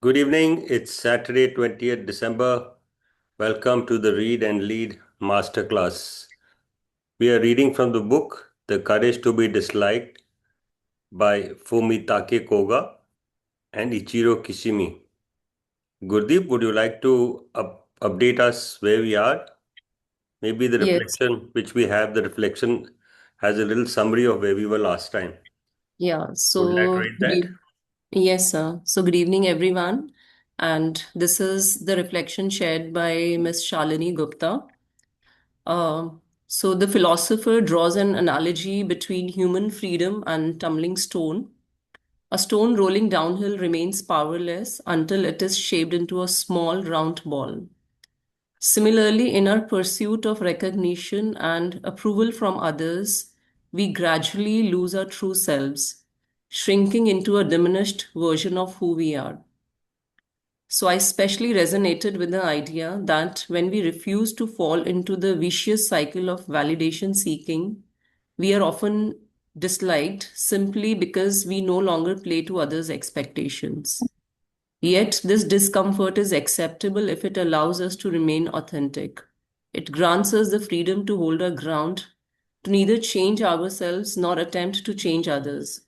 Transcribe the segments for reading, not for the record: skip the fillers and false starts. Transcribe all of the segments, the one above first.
Good evening. It's Saturday, 20th December. Welcome to the Read and Lead Masterclass. We are reading from the book The Courage to be Disliked by Fumitake Koga and Ichiro Kishimi. Gurdeep, would you like to update us where we are? Maybe the Yes, reflection which we have, the reflection has a little summary of where we were last time. yeah. Would you like to read that? Yes, sir. So, good evening, everyone. And this is the reflection shared by Miss Shalini Gupta. Uh, the philosopher draws an analogy between human freedom and tumbling stone. A stone rolling downhill remains powerless until it is shaped into a small round ball. Similarly, in our pursuit of recognition and approval from others, we gradually lose our true selves, shrinking into a diminished version of who we are. So, I especially resonated with the idea that when we refuse to fall into the vicious cycle of validation seeking, we are often disliked simply because we no longer play to others' expectations. Yet, this discomfort is acceptable if it allows us to remain authentic. It grants us the freedom to hold our ground, to neither change ourselves nor attempt to change others.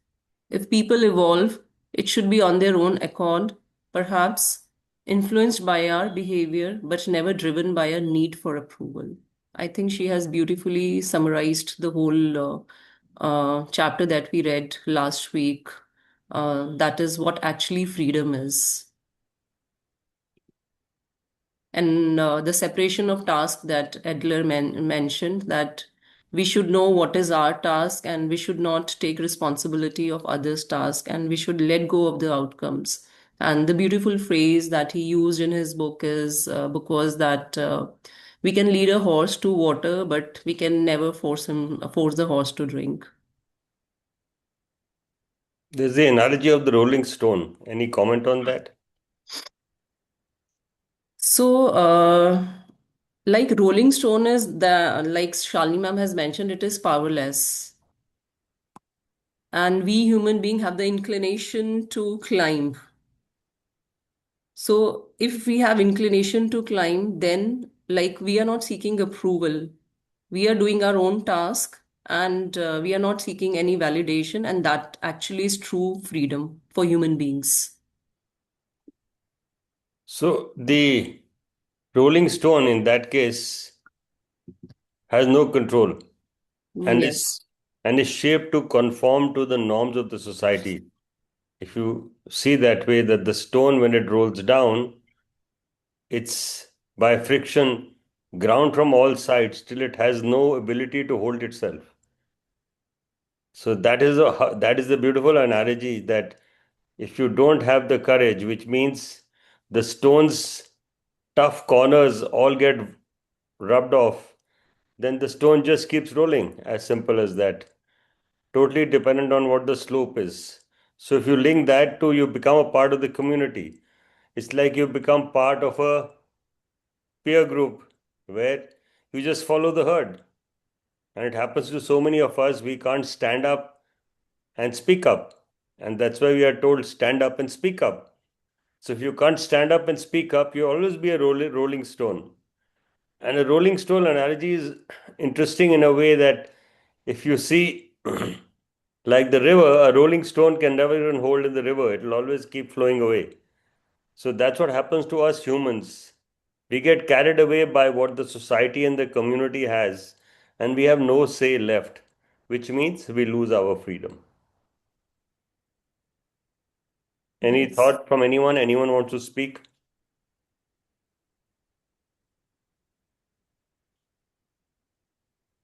If people evolve, it should be on their own accord, perhaps influenced by our behavior, but never driven by a need for approval. I think she has beautifully summarized the whole chapter that we read last week. That is what actually freedom is. And the separation of task that mentioned, that we should know what is our task and we should not take responsibility of others' task and we should let go of the outcomes. And the beautiful phrase that he used in his book was that we can lead a horse to water, but we can never force the horse to drink. There's the analogy of the rolling stone. Any comment on that? So, like Rolling Stone is like Shalini ma'am has mentioned, it is powerless. And we human being have the inclination to climb. So if we have inclination to climb, then like we are not seeking approval. We are doing our own task and we are not seeking any validation. And that actually is true freedom for human beings. So the Rolling Stone in that case has no control and is Yes. and is shaped to conform to the norms of the society. If you see that way, that the stone when it rolls down, it's by friction ground from all sides till it has no ability to hold itself. So that is the beautiful analogy that if you don't have the courage, which means the stone's tough corners all get rubbed off, then the stone just keeps rolling, as simple as that. Totally dependent on what the slope is. So if you link that to you become a part of the community, it's like you become part of a peer group where you just follow the herd. And it happens to so many of us, we can't stand up and speak up. And that's why we are told stand up and speak up. So if you can't stand up and speak up, you always be a rolling stone. And a rolling stone analogy is interesting in a way that if you see, like the river, a rolling stone can never even hold in the river, it will always keep flowing away. So that's what happens to us humans. We get carried away by what the society and the community has, and we have no say left, which means we lose our freedom. Any Yes. thought from anyone? Anyone wants to speak?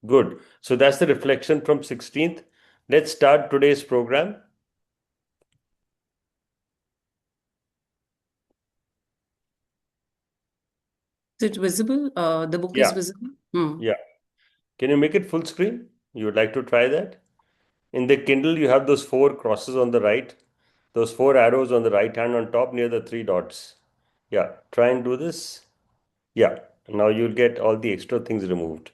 Good. So that's the reflection from 16th. Let's start today's program. Is it visible? The book is Yeah, visible? Hmm. yeah. Can you make it full screen? You would like to try that? In the Kindle, you have those four crosses on the right, those four arrows on the right hand on top near the three dots. Yeah, try and do this. Yeah, now you'll get all the extra things removed.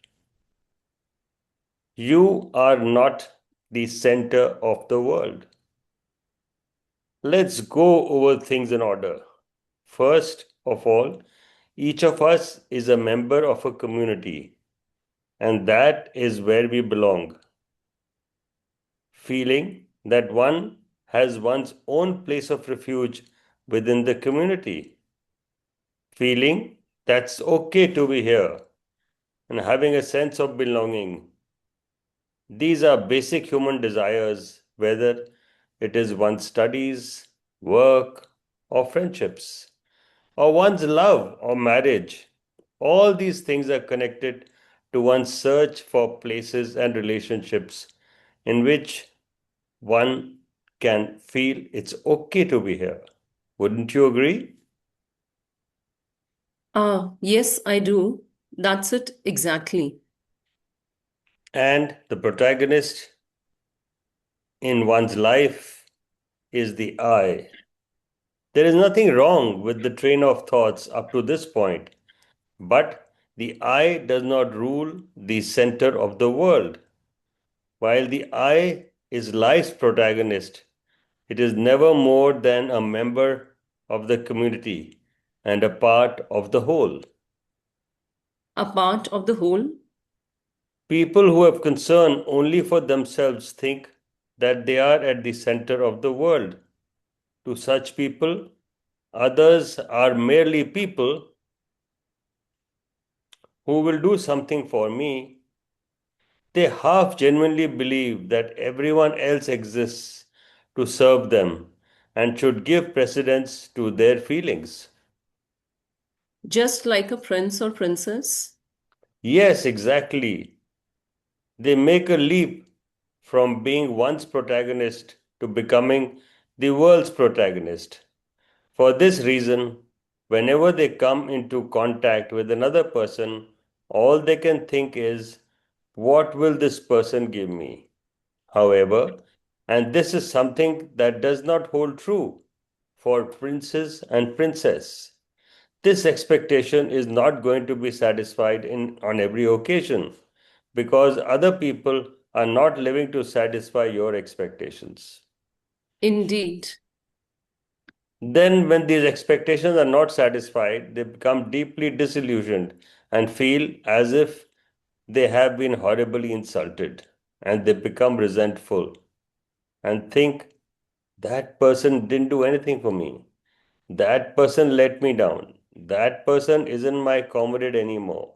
You are not the center of the world. Let's go over things in order. First of all, each of us is a member of a community, and that is where we belong. Feeling that one has one's own place of refuge within the community. Feeling that's okay to be here and having a sense of belonging. These are basic human desires, whether it is one's studies, work, or friendships, or one's love or marriage. All these things are connected to one's search for places and relationships in which one can feel it's okay to be here. Wouldn't you agree? Yes, I do. That's it exactly. And the protagonist in one's life is the I. There is nothing wrong with the train of thoughts up to this point, but the I does not rule the center of the world. While the I is life's protagonist, it is never more than a member of the community and a part of the whole. A part of the whole. People who have concern only for themselves think that they are at the center of the world. To such people, others are merely people who will do something for me. They half genuinely believe that everyone else exists to serve them and should give precedence to their feelings. Just like a prince or princess. Yes, exactly. They make a leap from being one's protagonist to becoming the world's protagonist. For this reason, whenever they come into contact with another person, all they can think is, what will this person give me? However, and this is something that does not hold true for princes and princess. This expectation is not going to be satisfied on every occasion because other people are not living to satisfy your expectations. Indeed. Then, when these expectations are not satisfied, they become deeply disillusioned and feel as if they have been horribly insulted, and they become resentful and think that person didn't do anything for me. That person let me down. That person isn't my comrade anymore.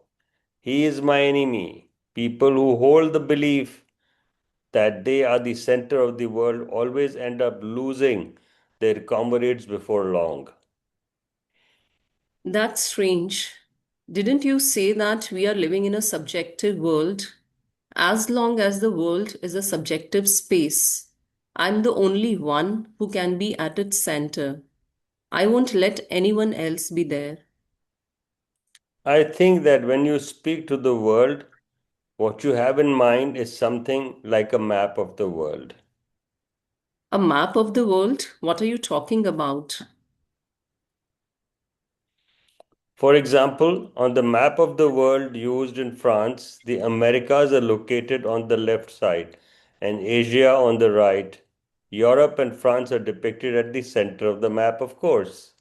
He is my enemy. People who hold the belief that they are the center of the world always end up losing their comrades before long. That's strange. Didn't you say that we are living in a subjective world? As long as the world is a subjective space, I'm the only one who can be at its center. I won't let anyone else be there. I think that when you speak to the world, what you have in mind is something like a map of the world. A map of the world? What are you talking about? For example, on the map of the world used in France, the Americas are located on the left side and Asia on the right. Europe and France are depicted at the center of the map, of course.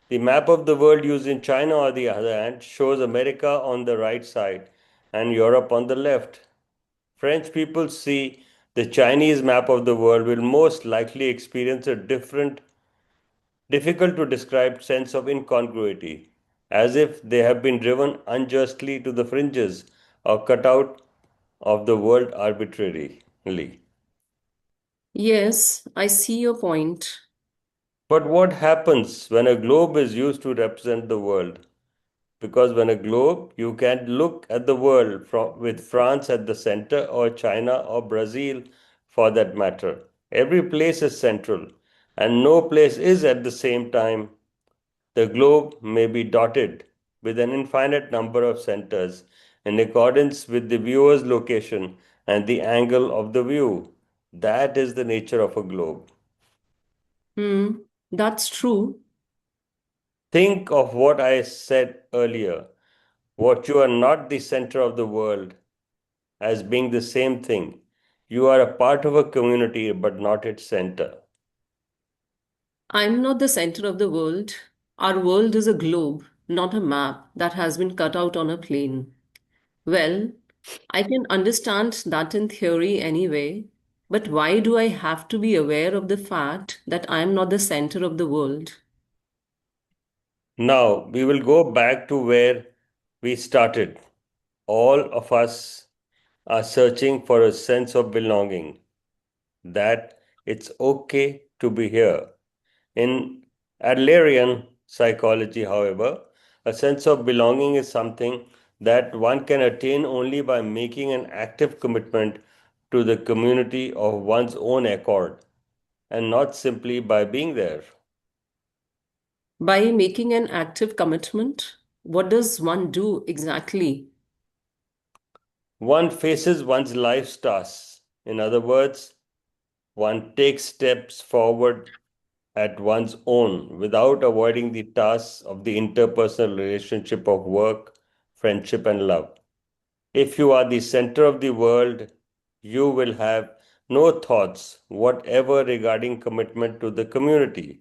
The map of the world used in China, on the other hand, shows America on the right side and Europe on the left. French people see the Chinese map of the world will most likely experience a difficult to describe sense of incongruity, as if they have been driven unjustly to the fringes or cut out of the world arbitrarily. Yes, I see your point. But what happens when a globe is used to represent the world? Because when a globe, you can look at the world with France at the center, or China or Brazil for that matter. Every place is central, and no place is at the same time. The globe may be dotted with an infinite number of centers in accordance with the viewer's location and the angle of the view. That is the nature of a globe. Hmm, that's true. Think of what I said earlier. What you are not the center of the world as being the same thing. You are a part of a community but not its center. I'm not the center of the world. Our world is a globe, not a map that has been cut out on a plane. Well, I can understand that in theory anyway, but why do I have to be aware of the fact that I am not the center of the world? Now, we will go back to where we started. All of us are searching for a sense of belonging, that it's okay to be here. In Adlerian psychology, however, a sense of belonging is something that one can attain only by making an active commitment to the community of one's own accord and not simply by being there. By making an active commitment, what does one do exactly? One faces one's life's tasks. In other words, one takes steps forward at one's own without avoiding the tasks of the interpersonal relationship of work, friendship, and love. If you are the center of the world, you will have no thoughts whatever regarding commitment to the community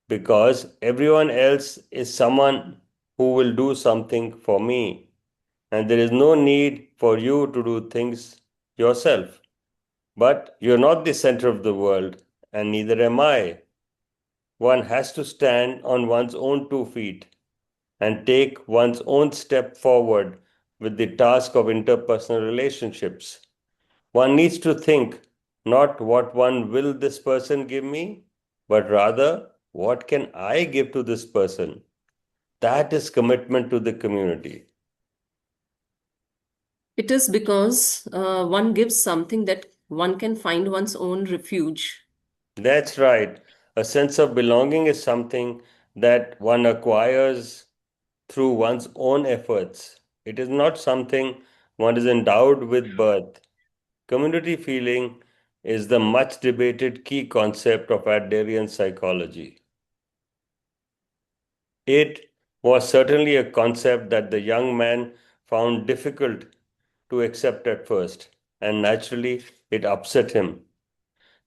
because everyone else is someone who will do something for me, and there is no need for you to do things yourself. But you're not the center of the world, and neither am I. One has to stand on one's own 2 feet and take one's own step forward with the task of interpersonal relationships. One needs to think not what one will this person give me, but rather what can I give to this person. That is commitment to the community. It is because one gives something that one can find one's own refuge. That's right. A sense of belonging is something that one acquires through one's own efforts. It is not something one is endowed with birth. Community feeling is the much debated key concept of Adlerian psychology. It was certainly a concept that the young man found difficult to accept at first, and naturally it upset him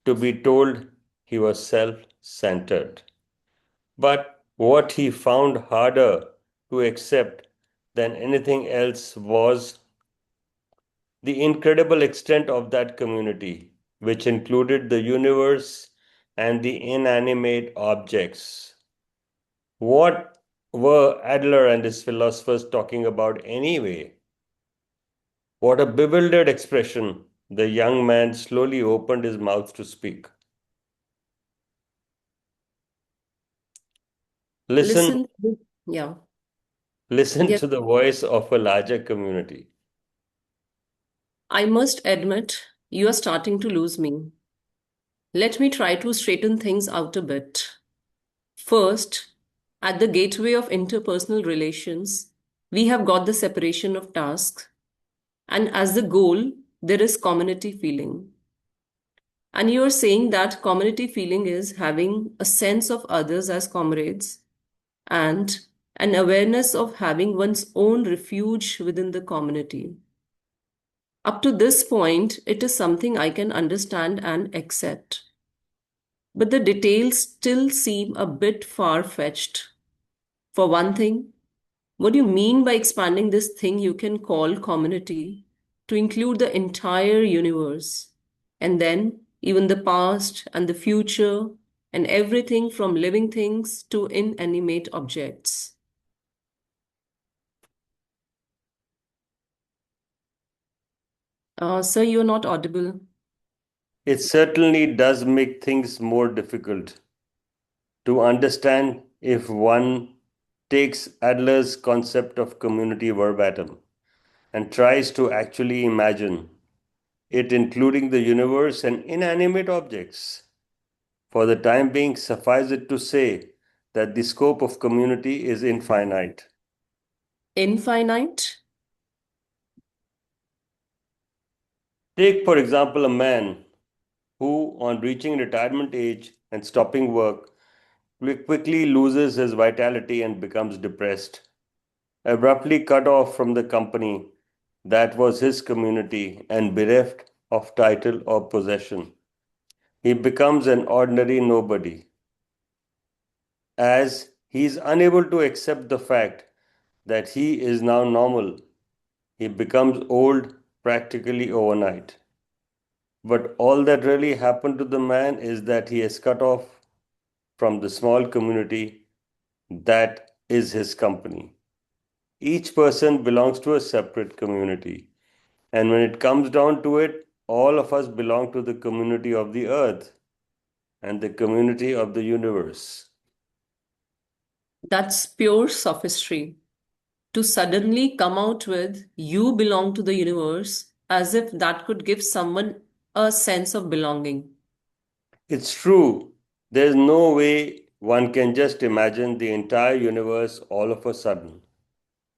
to be told he was self centered. But what he found harder to accept than anything else was the incredible extent of that community, which included the universe and the inanimate objects. What were Adler and his philosophers talking about anyway? What a bewildered expression! The young man slowly opened his mouth to speak. Listen, Listen, yeah, listen yeah. to the voice of a larger community. I must admit, you are starting to lose me. Let me try to straighten things out a bit. First, at the gateway of interpersonal relations, we have got the separation of tasks, and as the goal, there is community feeling. And you are saying that community feeling is having a sense of others as comrades and an awareness of having one's own refuge within the community. Up to this point, it is something I can understand and accept. But the details still seem a bit far fetched. For one thing, what do you mean by expanding this thing you can call community to include the entire universe? And then, even the past and the future, and everything from living things to inanimate objects. Sir, you're not audible. It certainly does make things more difficult to understand if one takes Adler's concept of community verbatim and tries to actually imagine it, including the universe and inanimate objects. For the time being, suffice it to say that the scope of community is infinite. Infinite? Take, for example, a man who, on reaching retirement age and stopping work, quickly loses his vitality and becomes depressed, abruptly cut off from the company that was his community and bereft of title or possession. He becomes an ordinary nobody. As He is unable to accept the fact that he is now normal. He becomes old practically overnight. But all that really happened to the man is that he is cut off from the small community that is his company. Each person belongs to a separate community. And when it comes down to it, all of us belong to the community of the earth and the community of the universe. That's pure sophistry. To suddenly come out with, you belong to the universe, as if that could give someone a sense of belonging. It's true, there's no way one can just imagine the entire universe all of a sudden.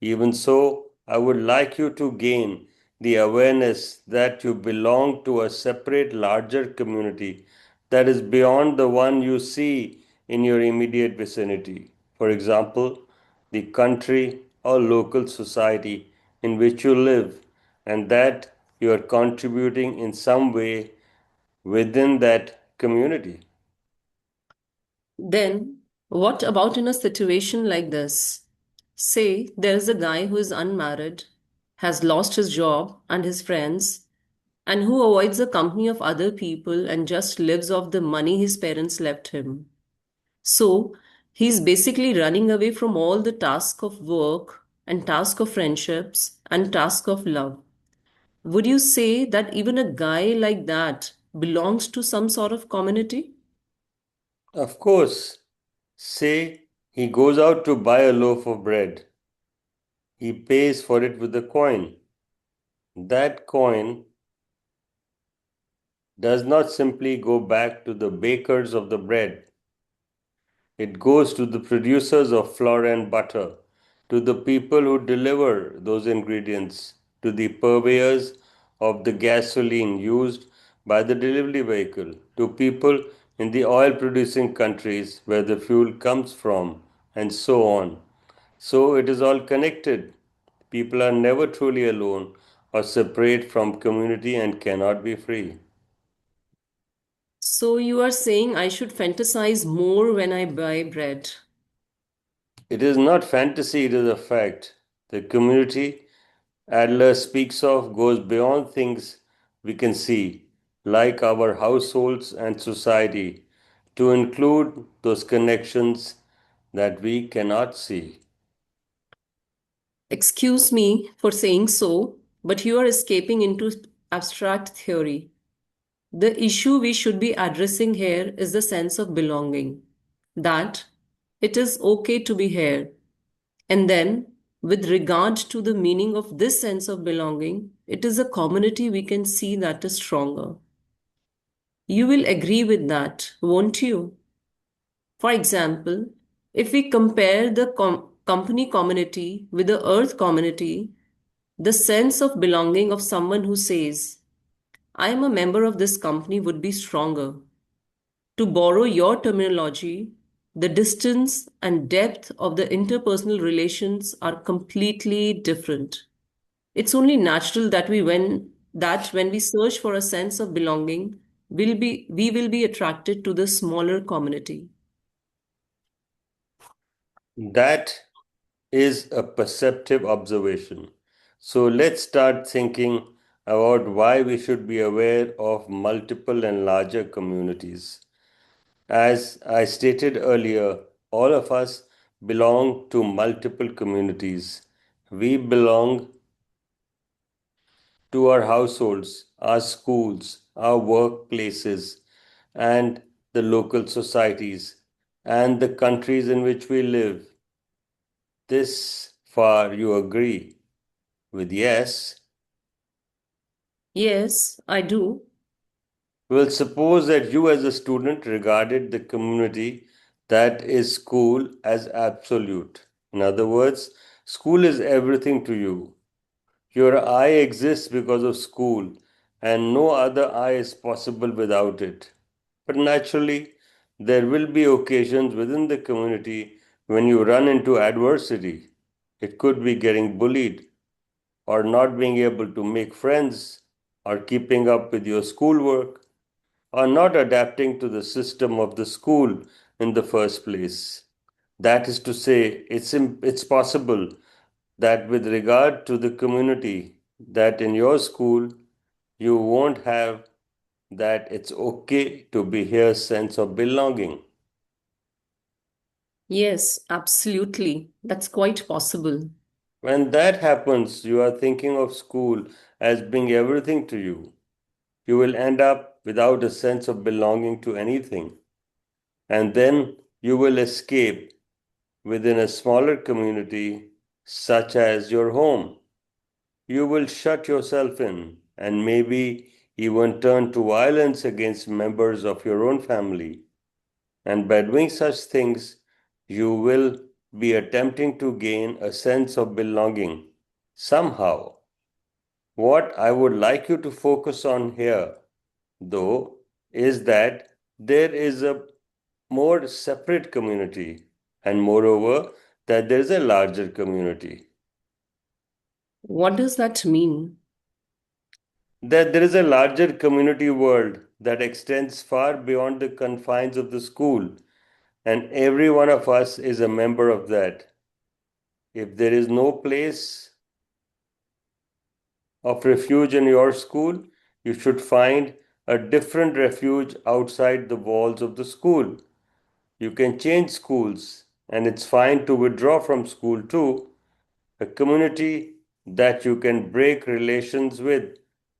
Even so, I would like you to gain the awareness that you belong to a separate, larger community that is beyond the one you see in your immediate vicinity. For example, the country or local society in which you live, and that you are contributing in some way within that community. Then, what about in a situation like this? Say there is a guy who is unmarried, has lost his job and his friends, and who avoids the company of other people and just lives off the money his parents left him. So, he's basically running away from all the task of work and task of friendships and task of love. Would you say that even a guy like that belongs to some sort of community? Of course, say he goes out to buy a loaf of bread. He pays for it with a coin. That coin does not simply go back to the bakers of the bread. It goes to the producers of flour and butter, to the people who deliver those ingredients, to the purveyors of the gasoline used by the delivery vehicle, to people in the oil producing countries where the fuel comes from, and so on. So it is all connected. People are never truly alone or separate from community and cannot be free. So, you are saying I should fantasize more when I buy bread. It is not fantasy, it is a fact. The community Adler speaks of goes beyond things we can see, like our households and society, to include those connections that we cannot see. Excuse me for saying so, but you are escaping into abstract theory. The issue we should be addressing here is the sense of belonging. That it is okay to be here. And then, with regard to the meaning of this sense of belonging, it is a community we can see that is stronger. You will agree with that, won't you? For example, if we compare the company community with the earth community, the sense of belonging of someone who says, I am a member of this company would be stronger. To borrow your terminology, the distance and depth of the interpersonal relations are completely different. It's only natural that when we search for a sense of belonging, we will be attracted to the smaller community. That is a perceptive observation. So let's start thinking about why we should be aware of multiple and larger communities. As I stated earlier, all of us belong to multiple communities. We belong to our households, our schools, our workplaces, and the local societies, and the countries in which we live. This far you agree with yes. Yes, I do. Well, suppose that you as a student regarded the community that is school as absolute. In other words, school is everything to you. Your I exists because of school, and no other I is possible without it. But naturally, there will be occasions within the community when you run into adversity. It could be getting bullied, or not being able to make friends, or keeping up with your schoolwork, or not adapting to the system of the school in the first place. That is to say, it's possible that with regard to the community, that in your school you won't have that it's okay to be here sense of belonging. Yes, absolutely. That's quite possible. When that happens, you are thinking of school as being everything to you. You will end up without a sense of belonging to anything. And then you will escape within a smaller community, such as your home. You will shut yourself in and maybe even turn to violence against members of your own family. And by doing such things, you will be attempting to gain a sense of belonging somehow. What I would like you to focus on here, though, is that there is a more separate community, and moreover, that there is a larger community. What does that mean? That there is a larger community world that extends far beyond the confines of the school, and every one of us is a member of that. If there is no place of refuge in your school, you should find a different refuge outside the walls of the school. You can change schools, and it's fine to withdraw from school too. A community that you can break relations with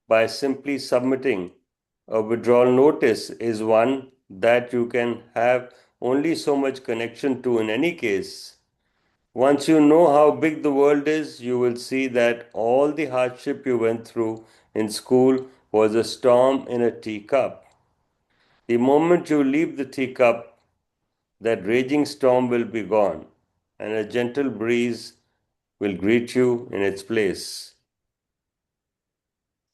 by simply submitting a withdrawal notice is one that you can have only so much connection to in any case. Once you know how big the world is, you will see that all the hardship you went through in school was a storm in a teacup. The moment you leave the teacup, that raging storm will be gone, and a gentle breeze will greet you in its place.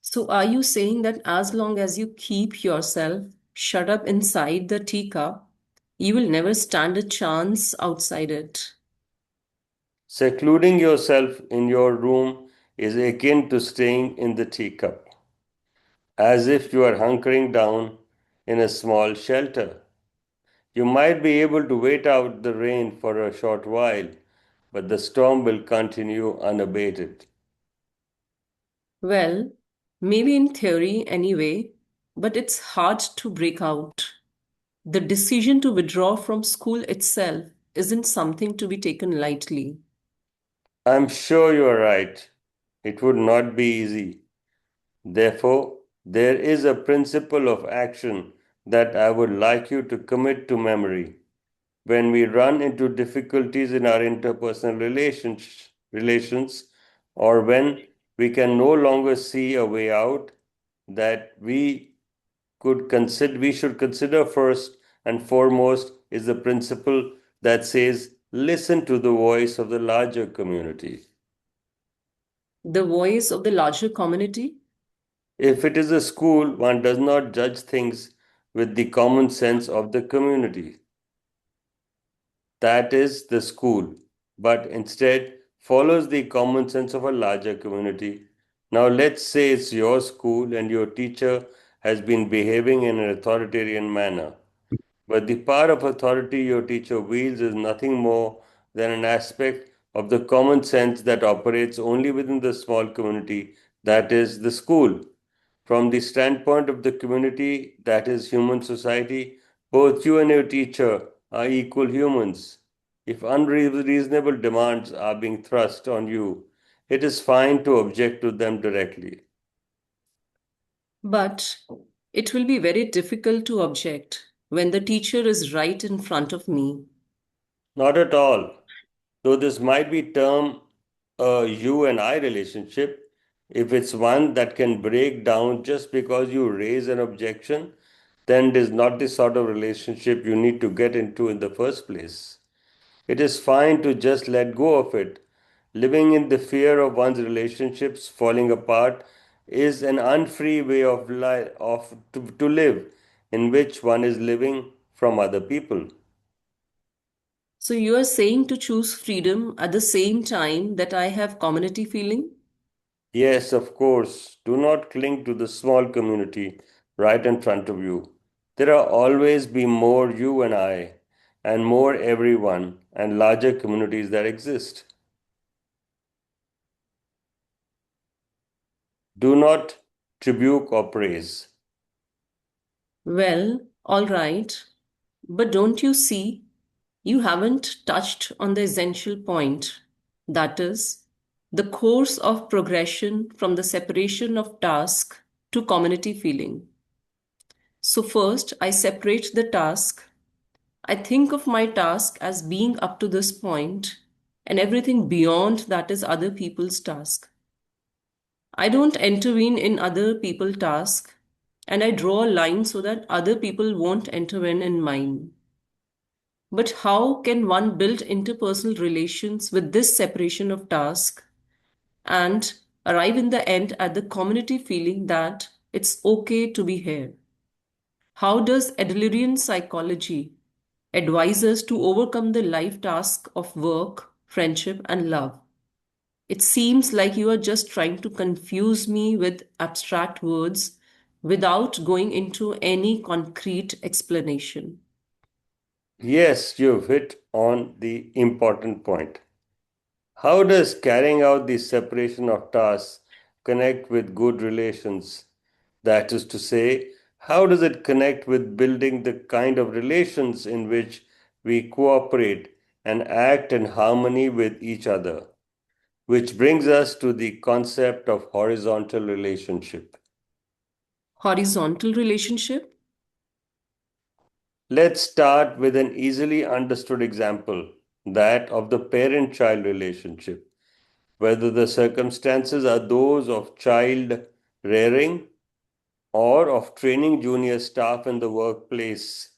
So, are you saying that as long as you keep yourself shut up inside the teacup, you will never stand a chance outside it? Secluding yourself in your room is akin to staying in the teacup, as if you are hunkering down in a small shelter. You might be able to wait out the rain for a short while, but the storm will continue unabated. Well, maybe in theory anyway, but it's hard to break out. The decision to withdraw from school itself isn't something to be taken lightly. I'm sure you are right. It would not be easy. Therefore, there is a principle of action that I would like you to commit to memory. When we run into difficulties in our interpersonal relations, or when we can no longer see a way out, that we should consider first and foremost is the principle that says listen to the voice of the larger community. The voice of the larger community? If it is a school, one does not judge things with the common sense of the community. That is the school, but instead follows the common sense of a larger community. Now, let's say it's your school and your teacher has been behaving in an authoritarian manner. But the power of authority your teacher wields is nothing more than an aspect of the common sense that operates only within the small community, that is, the school. From the standpoint of the community, that is, human society, both you and your teacher are equal humans. If unreasonable demands are being thrust on you, it is fine to object to them directly. But it will be very difficult to object when the teacher is right in front of me. Not at all. Though this might be termed a you and I relationship, if it's one that can break down just because you raise an objection, then it is not the sort of relationship you need to get into in the first place. It is fine to just let go of it. Living in the fear of one's relationships falling apart is an unfree way of to live in which one is living from other people. So you are saying to choose freedom at the same time that I have community feeling? Yes, of course. Do not cling to the small community right in front of you. There are always be more you and I, and more everyone and larger communities that exist. Do not rebuke or praise. Well, all right. But don't you see, you haven't touched on the essential point. That is, the course of progression from the separation of task to community feeling. So, first, I separate the task. I think of my task as being up to this point, and everything beyond that is other people's task. I don't intervene in other people's tasks, and I draw a line so that other people won't intervene in mine. But how can one build interpersonal relations with this separation of task and arrive in the end at the community feeling that it's okay to be here? How does Adlerian psychology advise us to overcome the life task of work, friendship, and love? It seems like you are just trying to confuse me with abstract words without going into any concrete explanation. Yes, you've hit on the important point. How does carrying out the separation of tasks connect with good relations? That is to say, how does it connect with building the kind of relations in which we cooperate and act in harmony with each other? Which brings us to the concept of horizontal relationship. Horizontal relationship? Let's start with an easily understood example, that of the parent child relationship, whether the circumstances are those of child rearing or of training junior staff in the workplace.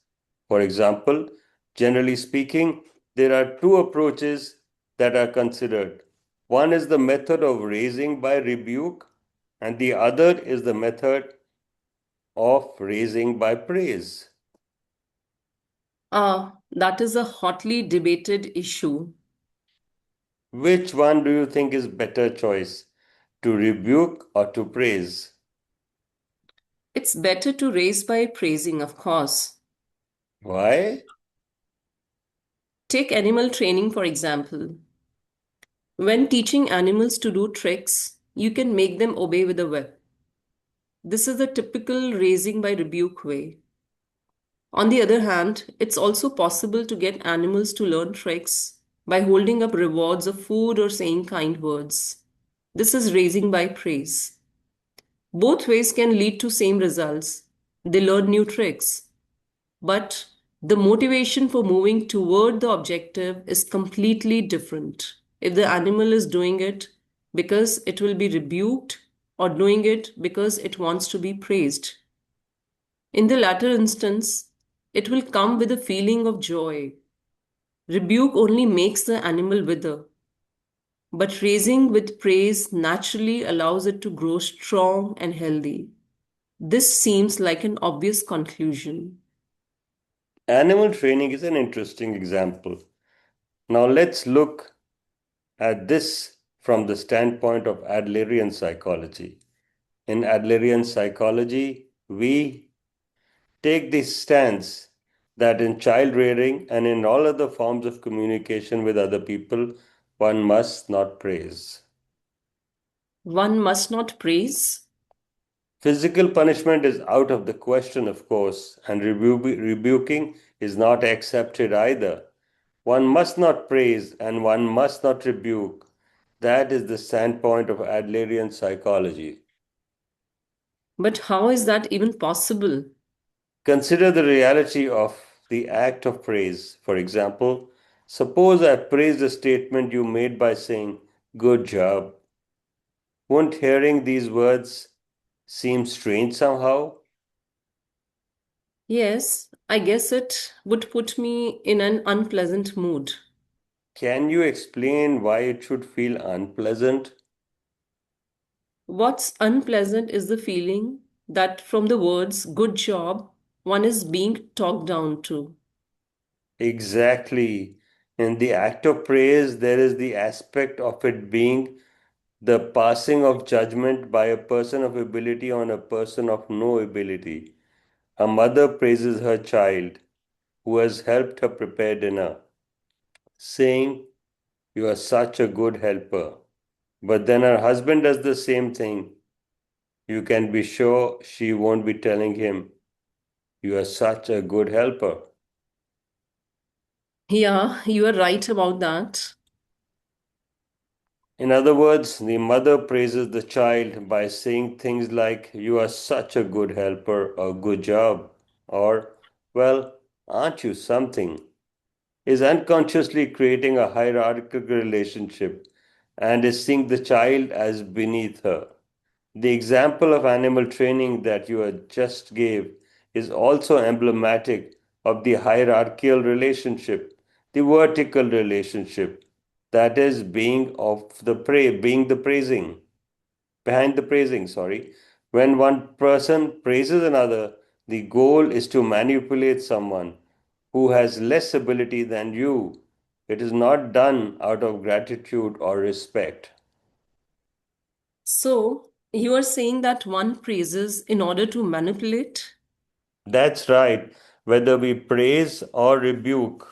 For example, generally speaking, there are two approaches that are considered. One is the method of raising by rebuke, and the other is the method of raising by praise. That is a hotly debated issue. Which one do you think is better choice? To rebuke or to praise? It's better to raise by praising, of course. Why? Take animal training, for example. When teaching animals to do tricks, you can make them obey with a whip. This is the typical raising by rebuke way. On the other hand, it's also possible to get animals to learn tricks by holding up rewards of food or saying kind words. This is raising by praise. Both ways can lead to same results. They learn new tricks. But the motivation for moving toward the objective is completely different. If the animal is doing it because it will be rebuked or doing it because it wants to be praised. In the latter instance, it will come with a feeling of joy. Rebuke only makes the animal wither, but raising with praise naturally allows it to grow strong and healthy. This seems like an obvious conclusion. Animal training is an interesting example. Now let's look at this from the standpoint of Adlerian psychology. In Adlerian psychology, we take the stance that in child rearing and in all other forms of communication with other people, one must not praise. One must not praise. Physical punishment is out of the question, of course, and rebuking is not accepted either. One must not praise and one must not rebuke. That is the standpoint of Adlerian psychology. But how is that even possible? Consider the reality of the act of praise. For example, suppose I praise a statement you made by saying, "Good job." Won't hearing these words seem strange somehow? Yes, I guess it would put me in an unpleasant mood. Can you explain why it should feel unpleasant? What's unpleasant is the feeling that from the words good job, one is being talked down to. Exactly. In the act of praise, there is the aspect of it being the passing of judgment by a person of ability on a person of no ability. A mother praises her child. who has helped her prepare dinner, saying, "You are such a good helper." But then her husband does the same thing. You can be sure she won't be telling him, "You are such a good helper." Yeah, you are right about that. In other words, the mother praises the child by saying things like, "You are such a good helper," or "Good job," or, "Well, aren't you something?" Is unconsciously creating a hierarchical relationship and is seeing the child as beneath her. The example of animal training that you just gave is also emblematic of the hierarchical relationship, the vertical relationship, that is being the praising, behind the praising, sorry. When one person praises another, the goal is to manipulate someone who has less ability than you. It is not done out of gratitude or respect. So, you are saying that one praises in order to manipulate? That's right. Whether we praise or rebuke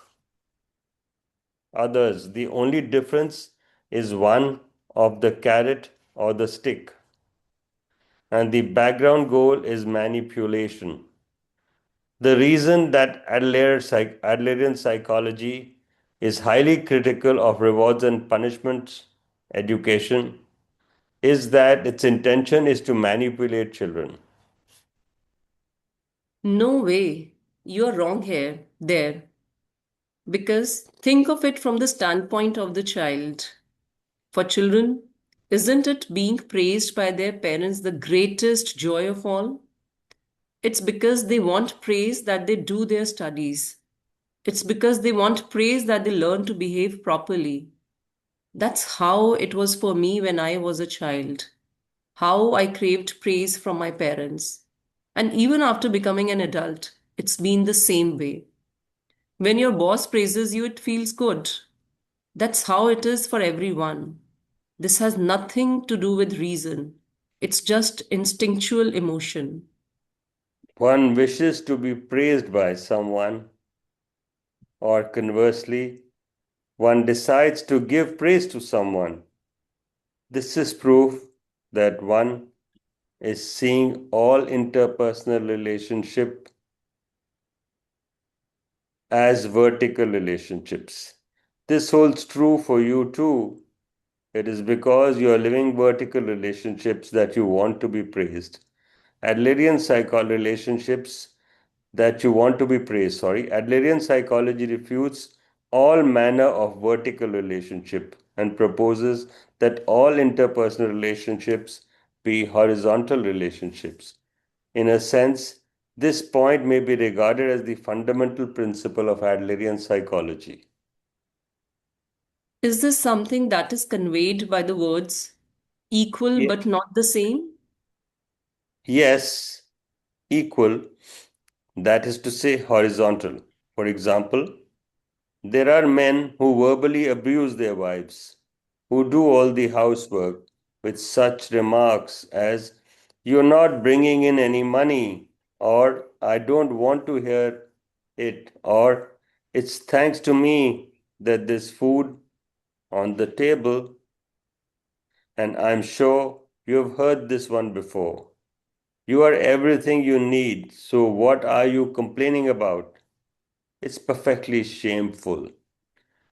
others, the only difference is one of the carrot or the stick. And the background goal is manipulation. The reason that Adlerian psychology is highly critical of rewards and punishments education is that its intention is to manipulate children. No way. You are wrong here, there. Because think of it from the standpoint of the child. For children, isn't it being praised by their parents the greatest joy of all? It's because they want praise that they do their studies. It's because they want praise that they learn to behave properly. That's how it was for me when I was a child. How I craved praise from my parents. And even after becoming an adult, it's been the same way. When your boss praises you, it feels good. That's how it is for everyone. This has nothing to do with reason. It's just instinctual emotion. One wishes to be praised by someone, or conversely, one decides to give praise to someone. This is proof that one is seeing all interpersonal relationship as vertical relationships. This holds true for you too. It is because you are living vertical relationships that you want to be praised. Adlerian relationships that you want to be praised. Adlerian psychology refutes all manner of vertical relationship and proposes that all interpersonal relationships be horizontal relationships. In a sense, this point may be regarded as the fundamental principle of Adlerian psychology. Is this something that is conveyed by the words equal Ye- but not the same? Yes, equal, that is to say, horizontal. For example, there are men who verbally abuse their wives, who do all the housework with such remarks as, "You're not bringing in any money," or "I don't want to hear it," or "It's thanks to me that there's food on the table." And I'm sure you've heard this one before. "You are everything you need, so what are you complaining about?" It's perfectly shameful.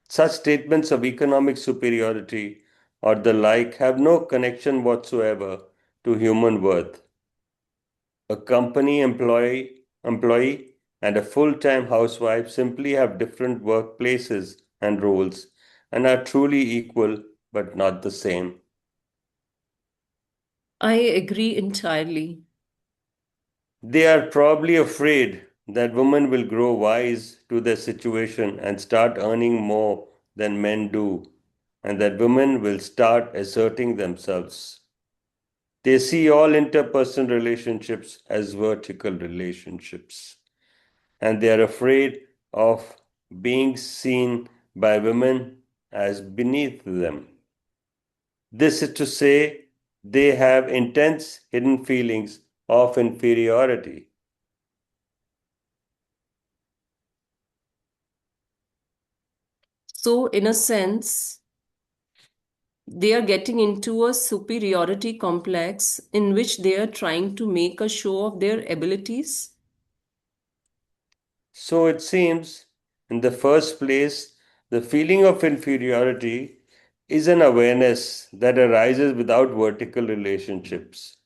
Such statements of economic superiority or the like have no connection whatsoever to human worth. A employee and a full-time housewife simply have different workplaces and roles and are truly equal but not the same. I agree entirely. They are probably afraid that women will grow wise to their situation and start earning more than men do, and that women will start asserting themselves. They see all interpersonal relationships as vertical relationships, and they are afraid of being seen by women as beneath them. This is to say, they have intense hidden feelings of inferiority. So, in a sense, they are getting into a superiority complex in which they are trying to make a show of their abilities. So it seems, in the first place, the feeling of inferiority is an awareness that arises without vertical relationships.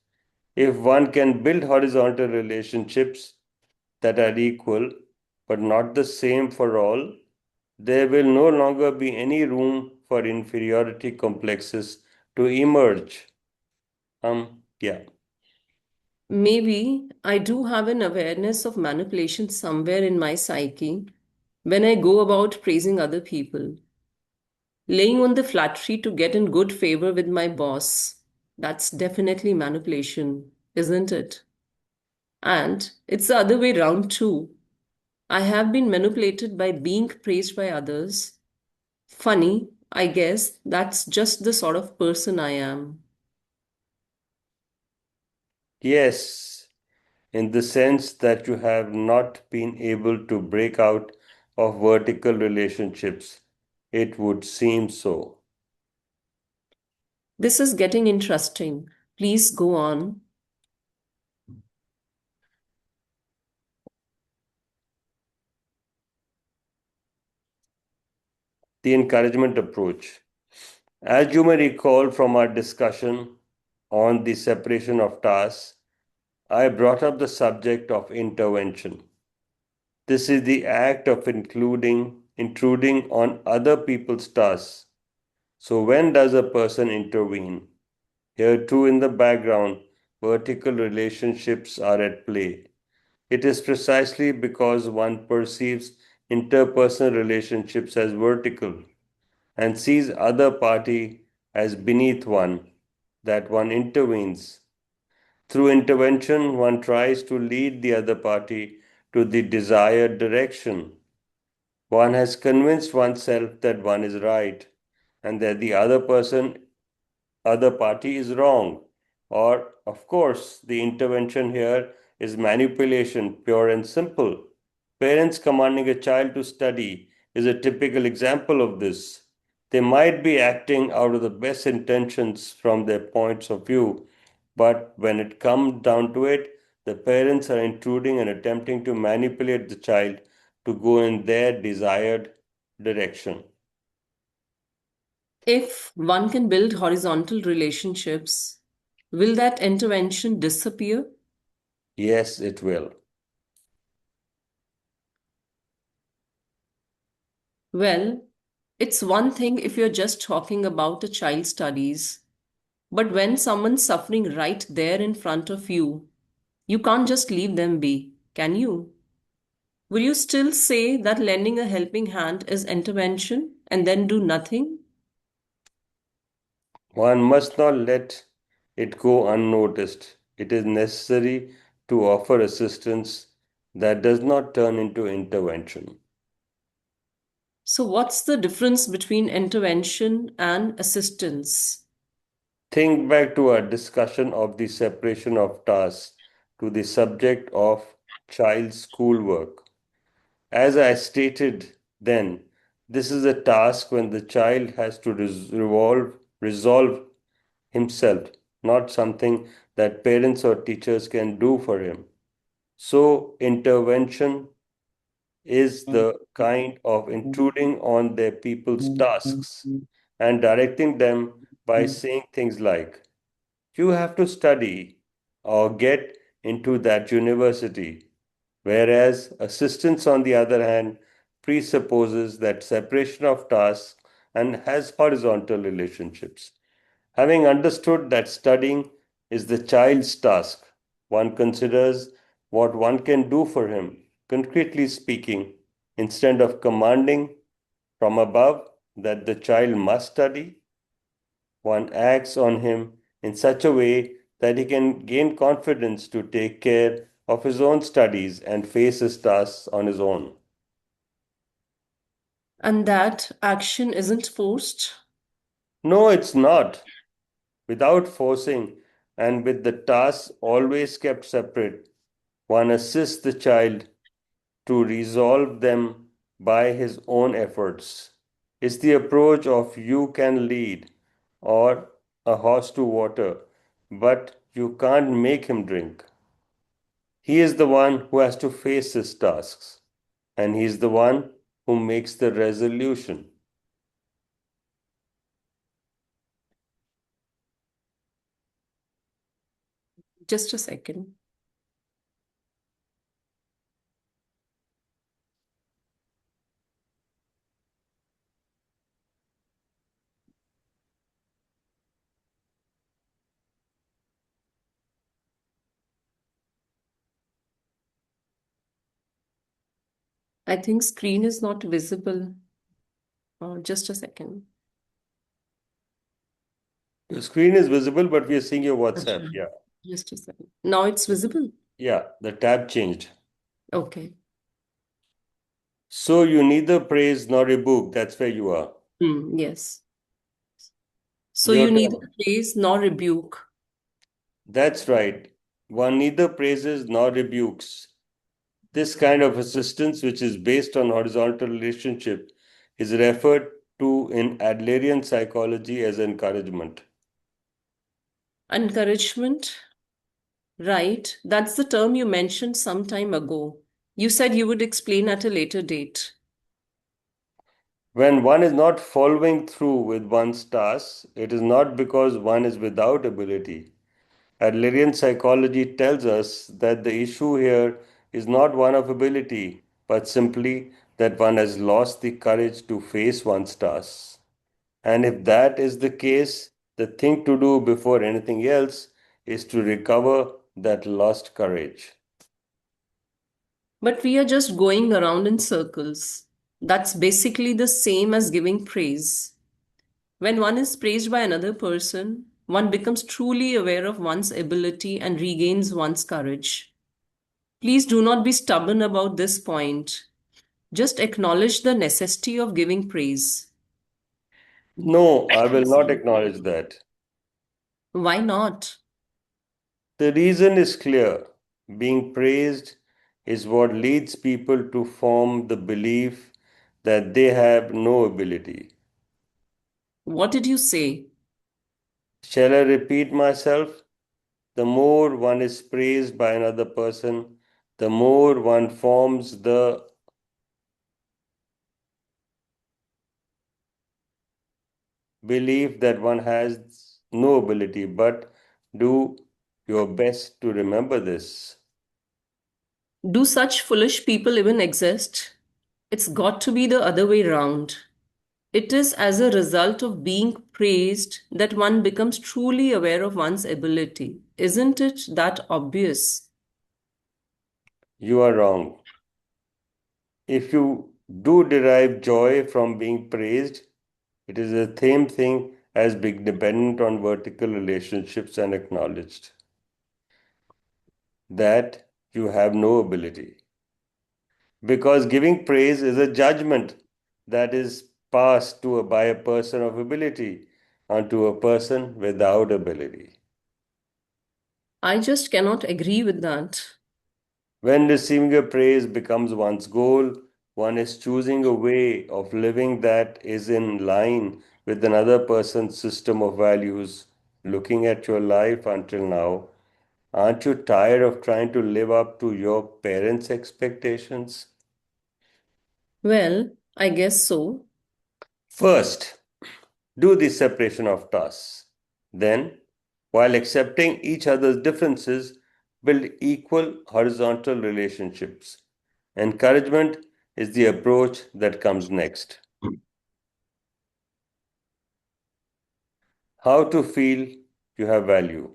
If one can build horizontal relationships that are equal but not the same for all, there will no longer be any room for inferiority complexes to emerge. Yeah. Maybe I do have an awareness of manipulation somewhere in my psyche when I go about praising other people, laying on the flattery to get in good favor with my boss. That's definitely manipulation, isn't it? And it's the other way round too. I have been manipulated by being praised by others. Funny, I guess that's just the sort of person I am. Yes, in the sense that you have not been able to break out of vertical relationships. It would seem so. This is getting interesting. Please go on. The encouragement approach. As you may recall from our discussion on the separation of tasks, I brought up the subject of intervention. This is the act of intruding on other people's tasks. So when does a person intervene? Here too in the background, vertical relationships are at play. It is precisely because one perceives interpersonal relationships as vertical and sees other party as beneath one that one intervenes. Through intervention, one tries to lead the other party to the desired direction. One has convinced oneself that one is right and that the other party is wrong. Or, of course, the intervention here is manipulation, pure and simple. Parents commanding a child to study is a typical example of this. They might be acting out of the best intentions from their points of view, but when it comes down to it, the parents are intruding and attempting to manipulate the child to go in their desired direction. If one can build horizontal relationships, will that intervention disappear? Yes, it will. Well, it's one thing if you're just talking about a child's studies, but when someone's suffering right there in front of you, you can't just leave them be, can you? Will you still say that lending a helping hand is intervention and then do nothing? One must not let it go unnoticed. It is necessary to offer assistance that does not turn into intervention. So, what's the difference between intervention and assistance? Think back to our discussion of the separation of tasks to the subject of child schoolwork. As I stated then, this is a task when the child has to resolve himself, not something that parents or teachers can do for him. So, intervention is the kind of intruding on their people's tasks and directing them by saying things like, you have to study or get into that university. Whereas assistance, on the other hand, presupposes that separation of tasks and has horizontal relationships. Having understood that studying is the child's task, one considers what one can do for him, concretely speaking, instead of commanding from above that the child must study, one acts on him in such a way that he can gain confidence to take care of his own studies and face his tasks on his own. And that action isn't forced. No, it's not. Without forcing and with the tasks always kept separate, one assists the child to resolve them by his own efforts. It's the approach of you can lead or a horse to water, but you can't make him drink. He is the one who has to face his tasks, and he is the one who makes the resolution. Just a second. I think screen is not visible. Just a second. Your screen is visible, but we are seeing your WhatsApp. Acha. Yeah. Just a second. Now it's visible. Yeah, the tab changed. Okay. So you neither praise nor rebuke. That's where you are. Yes. So Your you neither turn. praise nor rebuke. That's right. One neither praises nor rebukes. This kind of assistance, which is based on horizontal relationship, is referred to in Adlerian psychology as encouragement. Encouragement, right? That's the term you mentioned some time ago. You said you would explain at a later date. When one is not following through with one's tasks, it is not because one is without ability. Adlerian psychology tells us that the issue here is not one of ability, but simply that one has lost the courage to face one's tasks. And if that is the case, the thing to do before anything else is to recover that lost courage. But we are just going around in circles. That's basically the same as giving praise. When one is praised by another person, one becomes truly aware of one's ability and regains one's courage. Please do not be stubborn about this point. Just acknowledge the necessity of giving praise. No, I will not acknowledge that. Why not? The reason is clear. Being praised is what leads people to form the belief that they have no ability. What did you say? Shall I repeat myself? The more one is praised by another person, the more one forms the belief that one has no ability. But do your best to remember this. Do such foolish people even exist? It's got to be the other way round. It is as a result of being praised that one becomes truly aware of one's ability. Isn't it that obvious? You are wrong. If you do derive joy from being praised, it is the same thing as being dependent on vertical relationships and acknowledged that you have no ability. Because giving praise is a judgment that is passed by a person of ability onto a person without ability. I just cannot agree with that. When receiving a praise becomes one's goal, one is choosing a way of living that is in line with another person's system of values. Looking at your life until now, aren't you tired of trying to live up to your parents' expectations? Well, I guess so. First, do the separation of tasks. Then, while accepting each other's differences, build equal horizontal relationships. Encouragement is the approach that comes next. How to feel you have value.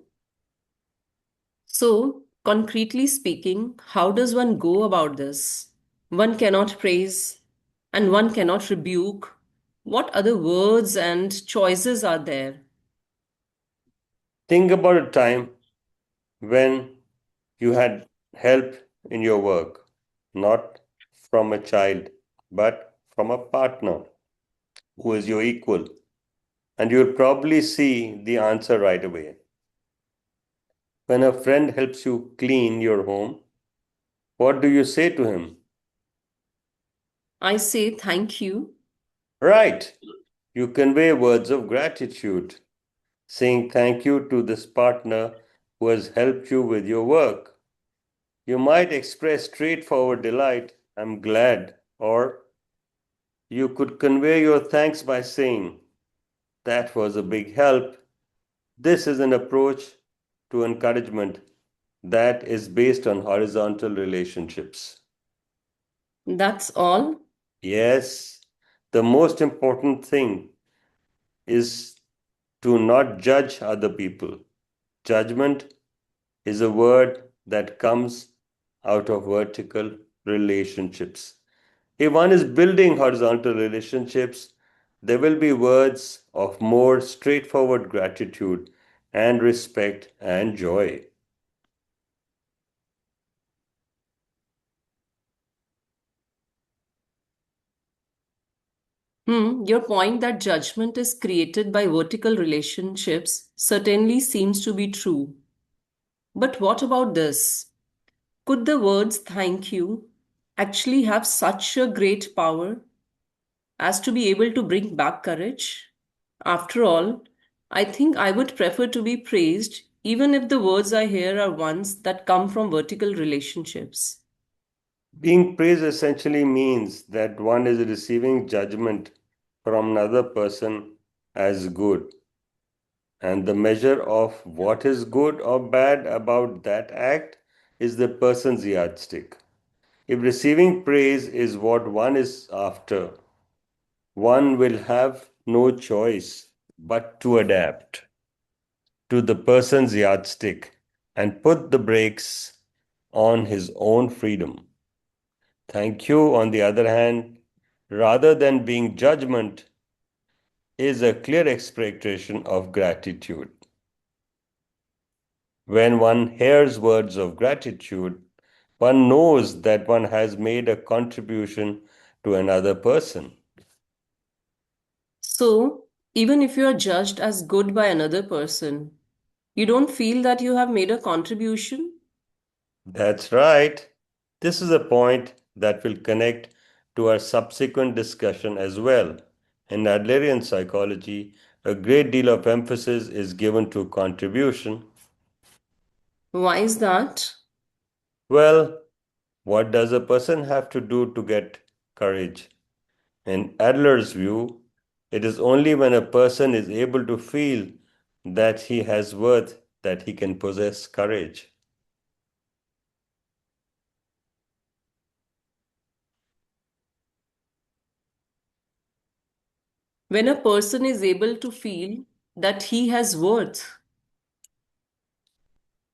So, concretely speaking, how does one go about this? One cannot praise and one cannot rebuke. What other words and choices are there? Think about a time when you had help in your work, not from a child, but from a partner who is your equal. And you'll probably see the answer right away. When a friend helps you clean your home, what do you say to him? I say thank you. Right. You convey words of gratitude, saying thank you to this partner who has helped you with your work. You might express straightforward delight, I'm glad, or you could convey your thanks by saying, that was a big help. This is an approach to encouragement that is based on horizontal relationships. That's all. Yes, the most important thing is to not judge other people. Judgment is a word that comes out of vertical relationships. If one is building horizontal relationships, there will be words of more straightforward gratitude and respect and joy. Your point that judgment is created by vertical relationships certainly seems to be true. But what about this? Could the words thank you actually have such a great power as to be able to bring back courage? After all, I think I would prefer to be praised even if the words I hear are ones that come from vertical relationships. Being praised essentially means that one is receiving judgment from another person as good, and the measure of what is good or bad about that act is the person's yardstick. If receiving praise is what one is after, one will have no choice but to adapt to the person's yardstick and put the brakes on his own freedom. Thank you, on the other hand, rather than being judgment, is a clear expression of gratitude. When one hears words of gratitude, one knows that one has made a contribution to another person. So, even if you are judged as good by another person, you don't feel that you have made a contribution? That's right. This is a point that will connect to our subsequent discussion as well. In Adlerian psychology, a great deal of emphasis is given to contribution. Why is that? Well, what does a person have to do to get courage? In Adler's view, it is only when a person is able to feel that he has worth that he can possess courage. When a person is able to feel that he has worth.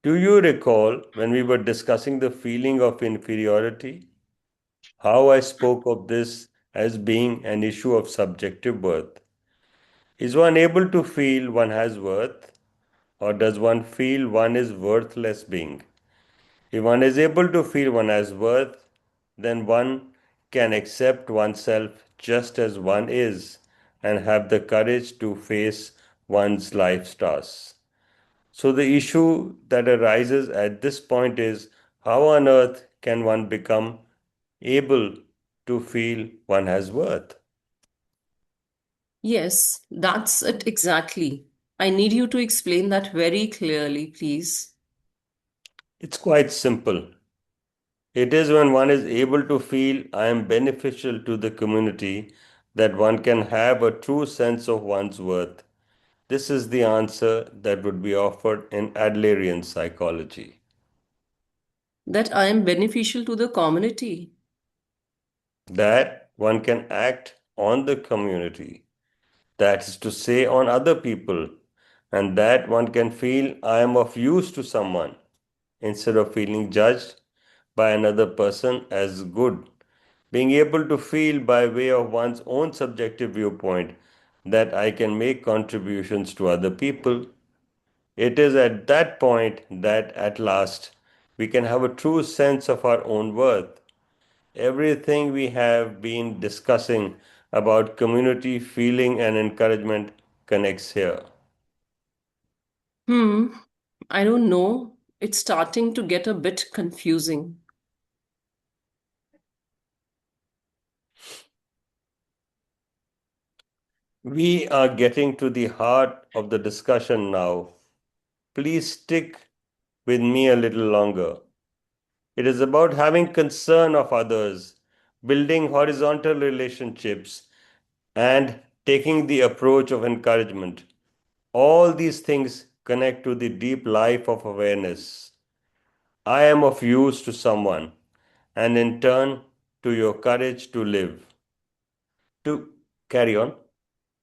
Do you recall when we were discussing the feeling of inferiority? How I spoke of this as being an issue of subjective worth. Is one able to feel one has worth, or does one feel one is worthless being? If one is able to feel one has worth, then one can accept oneself just as one is and have the courage to face one's life's tasks. So, the issue that arises at this point is how on earth can one become able to feel one has worth? Yes, that's it exactly. I need you to explain that very clearly, please. It's quite simple. It is when one is able to feel I am beneficial to the community that one can have a true sense of one's worth. This is the answer that would be offered in Adlerian psychology. That I am beneficial to the community. That one can act on the community, that is to say, on other people, and that one can feel I am of use to someone instead of feeling judged by another person as good. Being able to feel by way of one's own subjective viewpoint that I can make contributions to other people. It is at that point that at last we can have a true sense of our own worth. Everything we have been discussing about community feeling and encouragement connects here. Hmm, I don't know. It's starting to get a bit confusing. We are getting to the heart of the discussion now. Please stick with me a little longer. It is about having concern of others, building horizontal relationships, and taking the approach of encouragement. All these things connect to the deep life of awareness. I am of use to someone, and in turn, to your courage to live. To carry on,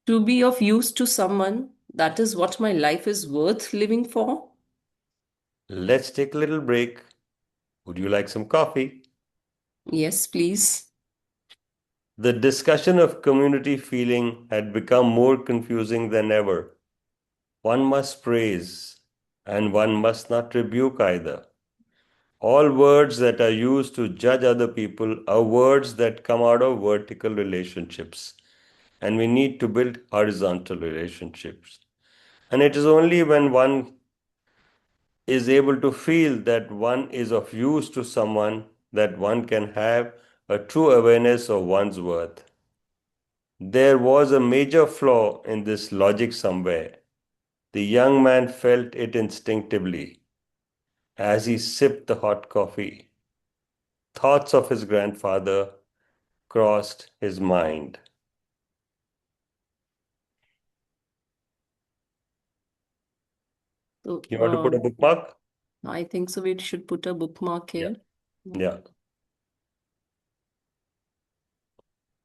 To be of use to someone, that is what my life is worth living for. let's take a little break. Would you like some coffee? Yes, please. The discussion of community feeling had become more confusing than ever. One must praise, and one must not rebuke either. All words that are used to judge other people are words that come out of vertical relationships, and we need to build horizontal relationships. And it is only when one is able to feel that one is of use to someone that one can have a true awareness of one's worth. There was a major flaw in this logic somewhere. The young man felt it instinctively as he sipped the hot coffee. Thoughts of his grandfather crossed his mind. So, You want to put a bookmark? I think so. We should put a bookmark Yeah. here. Yeah.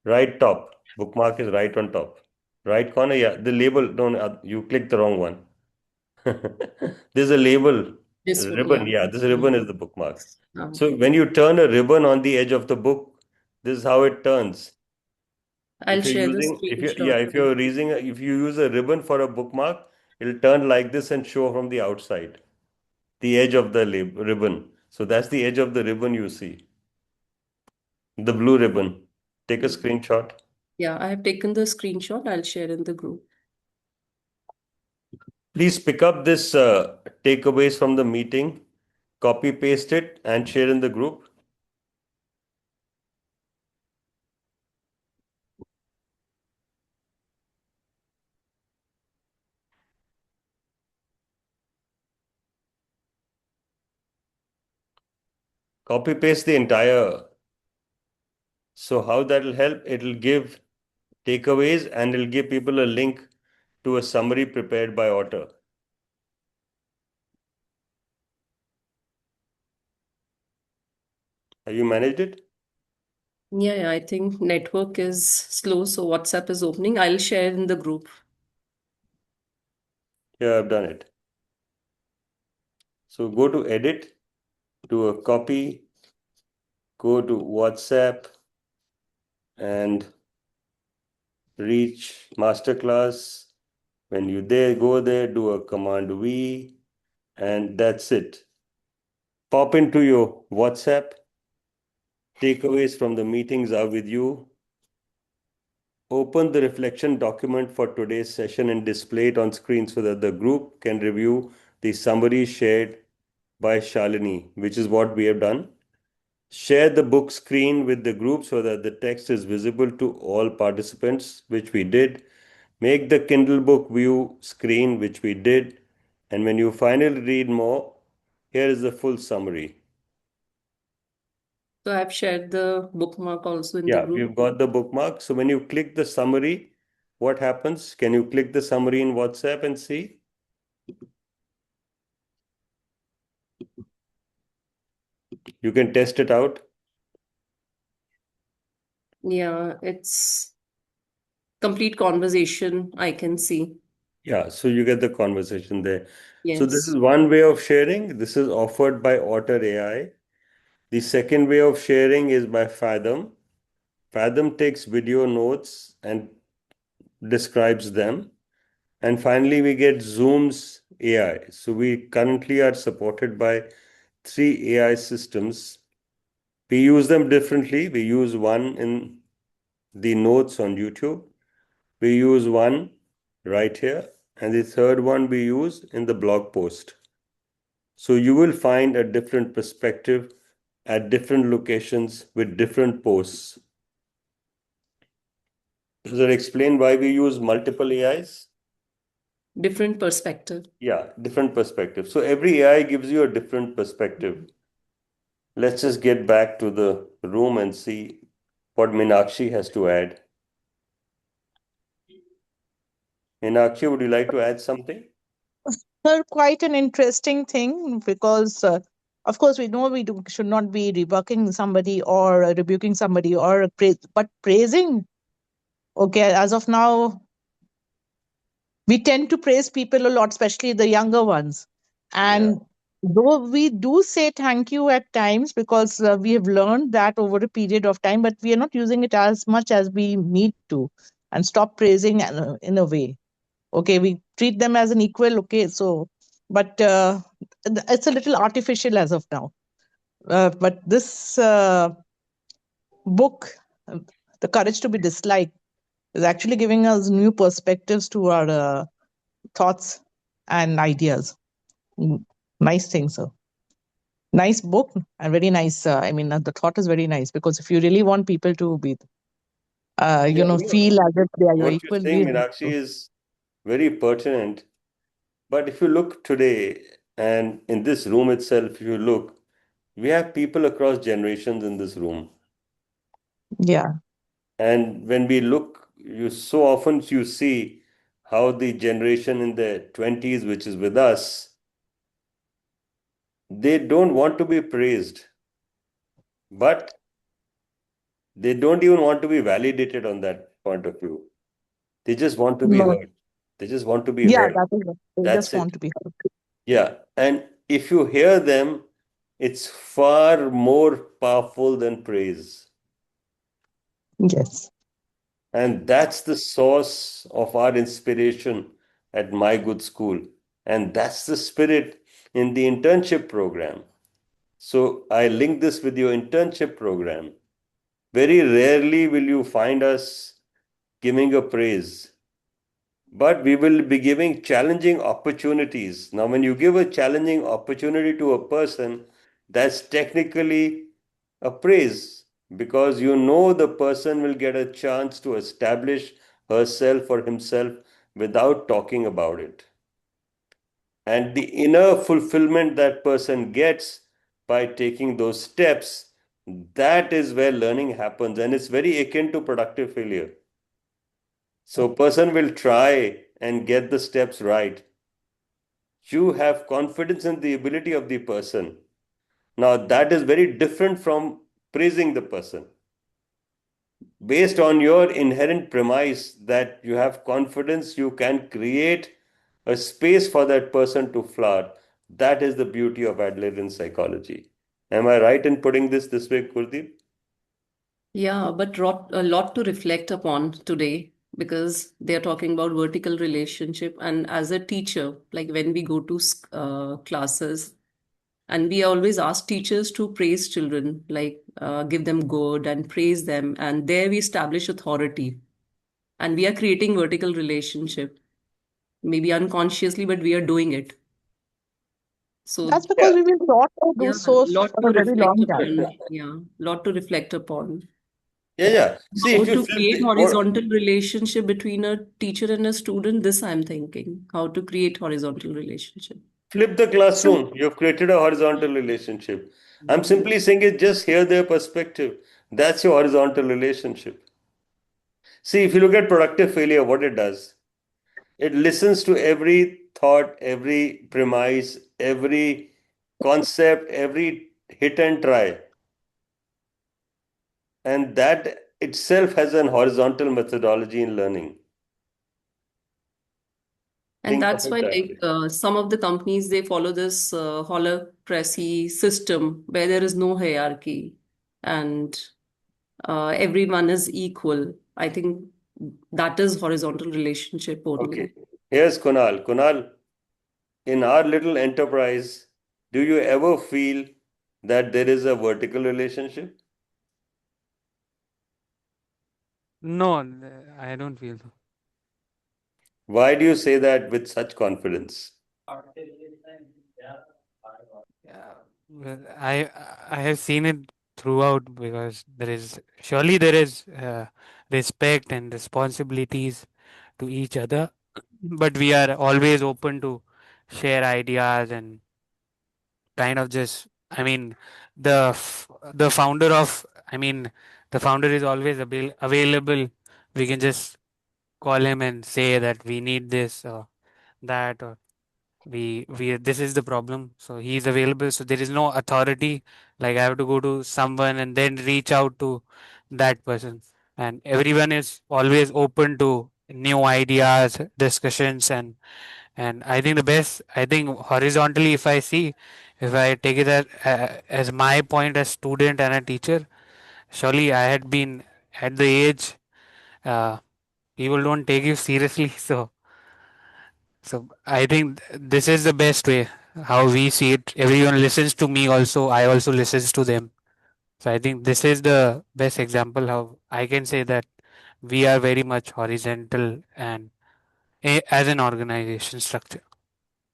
Right top. Bookmark is right on top. Right corner, yeah. The label, no, you clicked the wrong one. There's a label, This one, ribbon. yeah. Yeah, this ribbon is the bookmark. Um, So when you turn a ribbon on the edge of the book, this is how it turns. I'll If you're share the using, if you yeah, screenshot. if you use a ribbon for a bookmark, it'll turn like this and show from the outside, the edge of the ribbon. So that's the edge of the ribbon you see, the blue ribbon. Take a screenshot. Yeah, I have taken the screenshot. I'll share in the group. Please pick up this takeaways from the meeting, copy paste it, and share in the group. Copy paste the entire. So how that'll help? It'll give takeaways and it'll give people a link to a summary prepared by author. Have you managed it? Yeah, I think network is slow, so WhatsApp is opening. I'll share in the group. Yeah, I've done it. So go to edit, do a copy, go to WhatsApp and reach masterclass. When you go there, do a command V, and that's it. Pop into your WhatsApp. Takeaways from the meetings are with you. Open the reflection document for today's session and display it on screen so that the group can review the summary shared by Shalini, which is what we have done. Share the book screen with the group so that the text is visible to all participants, which we did. Make the Kindle book view screen, which we did. And when you finally read more, here is the full summary. So I've shared the bookmark also in the Yeah, group. we've got the bookmark. So when you click the summary, what happens? Can you click the summary in WhatsApp and see? You can test it out. Yeah, it's complete conversation, I can see. Yeah, so you get the conversation there. So this is Yes. one way of sharing. This is offered by Otter AI. The second way of sharing is by Fathom. Fathom takes video notes and describes them. And finally, we get Zoom's AI. So we currently are supported by three AI systems. We use them differently. We use one in the notes on YouTube. We use one right here. And the third one we use in the blog post. So you will find a different perspective at different locations with different posts. Does it explain why we use multiple AIs? Different perspective. Yeah, different perspective. So every AI gives you a different perspective. Let's just get back to the room and see what Meenakshi has to add. Meenakshi, would you like to add something? Sir, quite an interesting thing because, of course, we know should not be rebuking somebody or rebuking somebody or but praising. Okay, as of now, we tend to praise people a lot, especially the younger ones. Yeah, And though we do say thank you at times because we have learned that over a period of time, but we are not using it as much as we need to and stop praising in a way. Okay, we treat them as an equal. Okay, so, but it's a little artificial as of now. But this book, uh, The Courage to Be Disliked, is actually giving us new perspectives to our thoughts and ideas. Mm, Nice thing, sir. Nice book and very nice. I mean, the thought is very nice because if you really want people to be, yeah. feel as if they are your What you're equal, saying, we Meenakshi, is very pertinent. But if you look today, and in this room itself, if you look, we have people across generations in this room. yeah, And when we look, you so often you see how the generation in the 20s, which is with us, they don't want to be praised, but they don't even want to be validated on that point of view. They just want to be no, heard. They just want to be yeah, heard. that is it. They That's just it. want to be heard. Yeah. And if you hear them, it's far more powerful than praise. Yes. And that's the source of our inspiration at My Good School. And that's the spirit in the internship program. So I link this with your internship program. Very rarely will you find us giving a praise, but we will be giving challenging opportunities. Now, when you give a challenging opportunity to a person, that's technically a praise because you know the person will get a chance to establish herself or himself without talking about it. And the inner fulfillment that person gets by taking those steps, that is where learning happens. And it's very akin to productive failure. So, person will try and get the steps right. You have confidence in the ability of the person. Now, that is very different from praising the person. Based on your inherent premise that you have confidence, you can create a space for that person to flower. That is the beauty of Adlerian psychology. Am I right in putting this way, Gurdeep? Yeah, but a lot to reflect upon today because they are talking about vertical relationship. And as a teacher, like when we go to classes, and we always ask teachers to praise children, like give them good and praise them. And there we establish authority. And we are creating vertical relationship, maybe unconsciously, but we are doing it. So That's Yeah, because we've been taught to do yeah, so lot for to a very reflect long time. upon. Yeah, lot to reflect upon. yeah. See, How if you to flip create the, what, horizontal relationship between a teacher and a student, this I'm thinking. How to create horizontal relationship. flip the So classroom. You've created a horizontal relationship. I'm simply saying it, just hear their perspective. That's your horizontal relationship. See, if you look at productive failure, what it does, it listens to every thought, every premise, every concept, every hit and try. And that itself has an horizontal methodology in learning. And Think of that's it why, that like way. some of the companies, they follow this holacracy system where there is no hierarchy and everyone is equal. I think that is horizontal relationship only. Okay. Here's Kunal. Kunal, in our little enterprise, do you ever feel that there is a vertical relationship? No, I don't feel so. Why do you say that with such confidence? Yeah, well, I have seen it throughout because there is surely there is respect and responsibilities to each other, but we are always open to share ideas and kind of just, I mean, the founder of, I mean, the founder is always available. We can just call him and say that we need this or that, or we this is the problem, so he's available. So there is no authority like I have to go to someone and then reach out to that person, and everyone is always open to new ideas, discussions, and I think the best, I think horizontally, if I see, if I take it as my point as student and a teacher, surely I had been at the age, uh, people don't take you seriously. So I think this is the best way how we see it. Everyone listens to me also. I also listens to them. So I think this is the best example how I can say that we are very much horizontal and as an organization structure.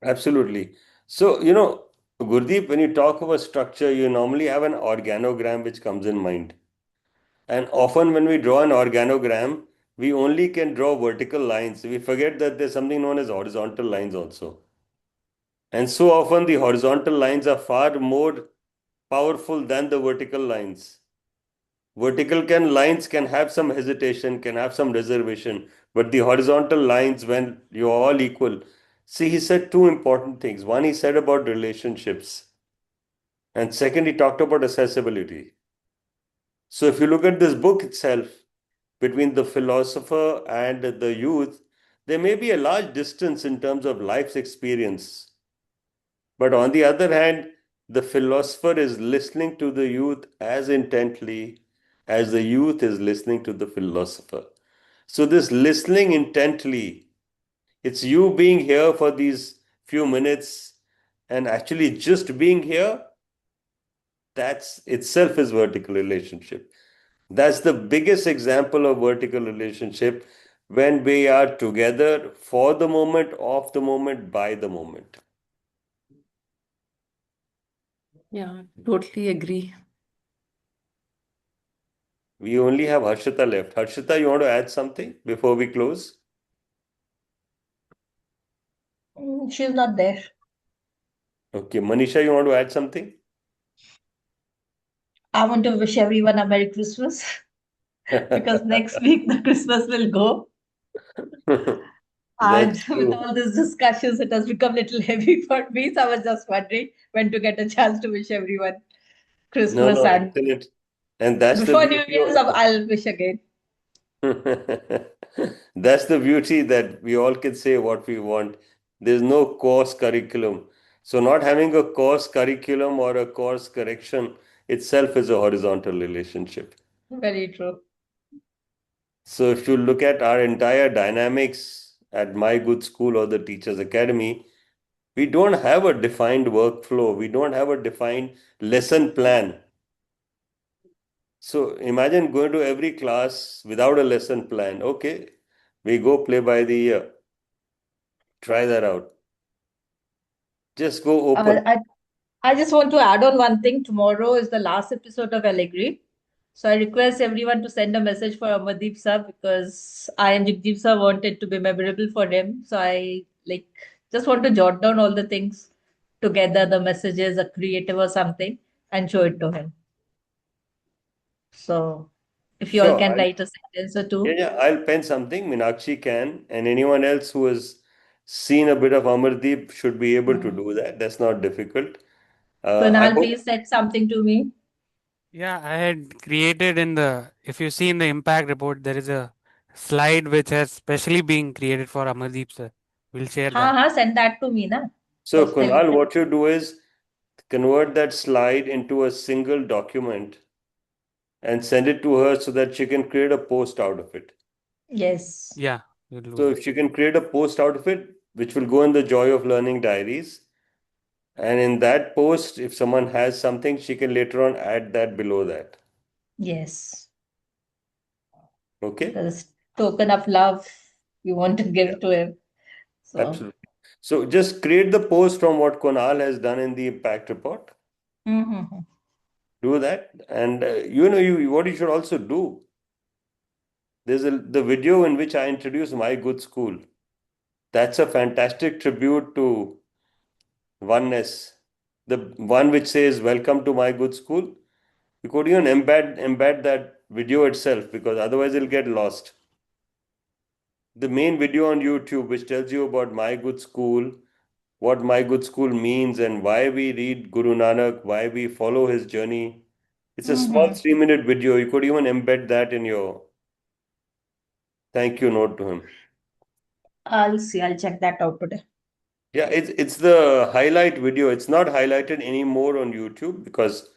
Absolutely. So, Gurdeep, when you talk about structure, you normally have an organogram which comes in mind. And often when we draw an organogram, we only can draw vertical lines. We forget that there's something known as horizontal lines also. And so often the horizontal lines are far more powerful than the vertical lines. Vertical lines can have some hesitation, can have some reservation, but the horizontal lines, when you're all equal. See, he said two important things. One, he said about relationships, and second, he talked about accessibility. So, if you look at this book itself, between the philosopher and the youth, there may be a large distance in terms of life's experience. But on the other hand, the philosopher is listening to the youth as intently as the youth is listening to the philosopher. So, this listening intently, it's you being here for these few minutes and actually just being here, that's itself is vertical relationship. That's the biggest example of vertical relationship when we are together for the moment, of the moment, by the moment. Yeah, totally agree. We only have Harshita left. Harshita, you want to add something before we close? She's not there. Okay, Manisha, you want to add something? I want to wish everyone a Merry Christmas because next week the Christmas will go. And That's with true. all these discussions, it has become a little heavy for me. So I was just wondering when to get a chance to wish everyone No, Christmas. no, And excellent. And that's the before New beauty Year's, of I'll wish again. that's the beauty that we all can say what we want. There's no course curriculum. So not having a course curriculum or a course correction itself is a horizontal relationship. Very true. So if you look at our entire dynamics at my good school or the teachers academy, we don't have a defined workflow. We don't have a defined lesson plan. So imagine going to every class without a lesson plan. Okay, we go play by the ear. Try that out. Just go Uh, open. I, I just want to add on one thing. Tomorrow is the last episode of Allegri. So I request everyone to send a message for Amadeep sir because I and Jagdeep sir want it to be memorable for him. So I like just want to jot down all the things together, the messages, a creative or something, and show it to him. So if you all Sure. can write a sentence or Yeah, two. yeah, I'll pen something. Meenakshi can, and anyone else who has seen a bit of Amardeep should be able to Hmm. do that. That's not difficult. I Kunal, hope. please send something to me. Yeah, I had created in the, if you see in the impact report, there is a slide which has specially been created for Amadeep sir. We'll share Ha that. ha, send that to me, na. So, First time. Kunal, what you do is convert that slide into a single document and send it to her so that she can create a post out of it. Yes. Yeah, we'll do So, that. if she can create a post out of it, which will go in the Joy of Learning diaries, and in that post, if someone has something, she can later on add that below that. Yes. Okay? Because token of love you want to Yeah, give to him. So. absolutely. So, just create the post from what Kunal has done in the impact report. Mm-hmm. Do that, and what you should also do. There's the video in which I introduce My Good School. That's a fantastic tribute to oneness. The one which says, "Welcome to my good school." You could even embed that video itself because otherwise it'll get lost. The main video on YouTube, which tells you about my good school, what my good school means, and why we read Guru Nanak, why we follow his journey. It's a small Mm-hmm. 3-minute video. You could even embed that in your thank you note to him. I'll see. I'll check that out today. Yeah, it's the highlight video. It's not highlighted anymore on YouTube because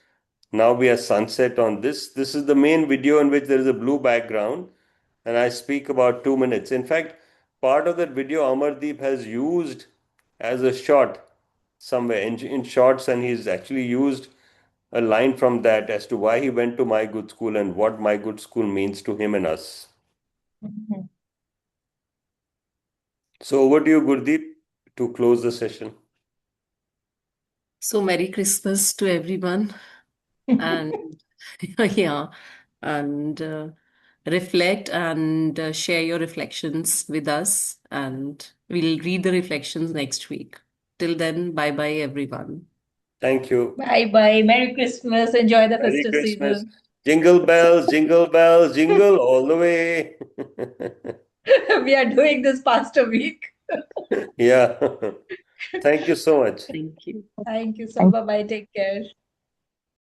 now we are sunset on this. This is the main video in which there is a blue background, and I speak about 2 minutes. In fact, part of that video Amardeep has used as a shot somewhere in shorts, and he's actually used a line from that as to why he went to my good school and what my good school means to him and us. Mhm. So over to you, Gurdeep, to close the session. So Merry Christmas to everyone. And yeah, and reflect and share your reflections with us. And we'll read the reflections next week. Till then, bye bye, everyone. Thank you. Bye bye. Merry Christmas. Enjoy the Merry festive Christmas. season. Jingle bells, jingle all the way. We are doing this past a week. Yeah. Thank you so much. Thank you. Thank you. So Thank bye bye. Take care.